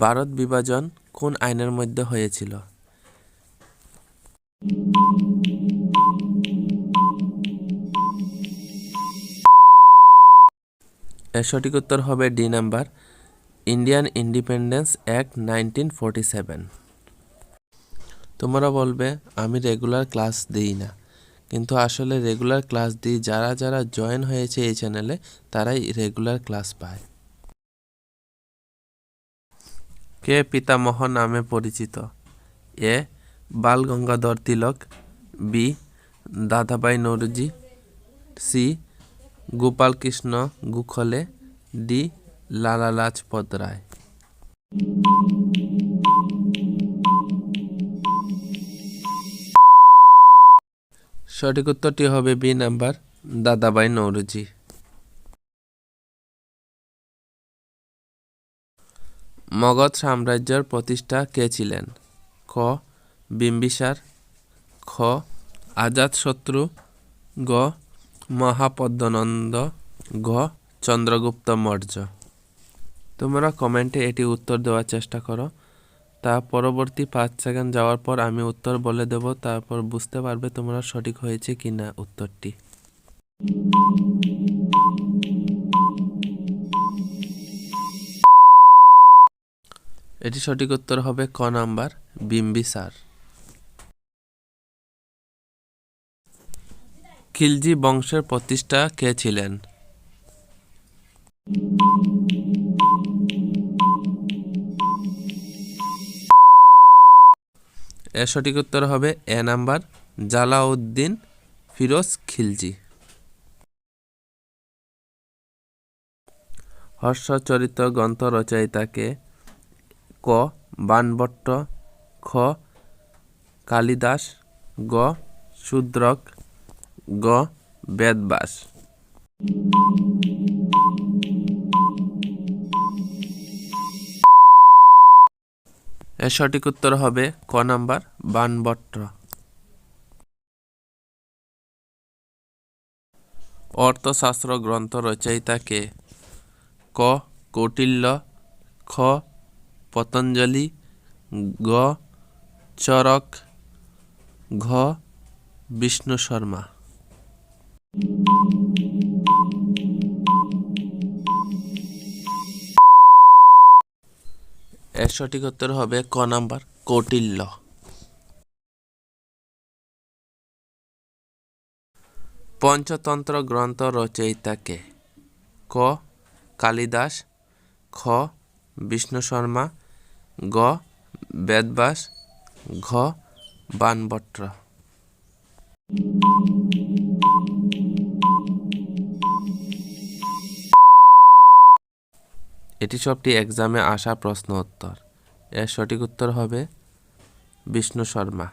ভারত বিভাজন কোন আইনের মধ্যে হয়েছিল? এর সঠিক উত্তর হবে D number, Indian independence act 1947। তোমরা বলবে আমি রেগুলার ক্লাস দিই না, কিন্তু আসলে রেগুলার ক্লাস দিই যারা যারা জয়েন হয়েছে এই চ্যানেলে তারাই রেগুলার ক্লাস পায়। কে পিতামহ নামে পরিচিত? এ বাল গঙ্গাধর তিলক, বি দাদাভাই নৌরোজি, সি গোপাল কৃষ্ণ গোখলে, ডি লালা লাজপত রায়। সঠিক উত্তরটি হবে বি নাম্বার, দাদাভাই নৌরোজি। মগধ সাম্রাজ্যের প্রতিষ্ঠা কে ছিলেন? ক বিম্বিসার, খ অজাতশত্রু, গ মহাপদ্মনন্দ, ঘ চন্দ্রগুপ্ত মৌর্য। তোমরা কমেন্টে এটি উত্তর দেওয়ার চেষ্টা করো, তা পরবর্তী 5 সেকেন্ড যাওয়ার পর আমি উত্তর বলে দেব, তারপর বুঝতে পারবে তোমরা সঠিক হয়েছে কিনা উত্তরটি। এটি সঠিক উত্তর হবে ক নাম্বার, বিম্বিসার। খিলজি বংশের প্রতিষ্ঠা কে ছিলেন? এর সঠিক উত্তর হবে এ নাম্বার, জালাউদ্দিন ফিরোজ খিলজি। হর্ষচরিত গ্রন্থ রচয়িতা কে? ক বাণভট্ট, খ কালিদাস, গ শূদ্রক, গ বেদব্যাস। এর সঠিক উত্তর হবে ক নাম্বার, বাণভট্ট। অর্থশাস্ত্র গ্রন্থ রচয়িতা কে? ক কৌটিল্য, খ পতঞ্জলি, গ চরক, ঘ বিষ্ণু শর্মা। এর সঠিক উত্তর হবে ক নাম্বার, কৌটিল্য। পঞ্চতন্ত্র গ্রন্থ রচয়িতা কে? ক কালিদাস, খ বিষ্ণু শর্মা, গ বেদব্যাস, ঘ বাণভট্ট। এটি সবটি এক্সামে আসা প্রশ্ন উত্তর। এর সঠিক উত্তর হবে বিষ্ণু শর্মা।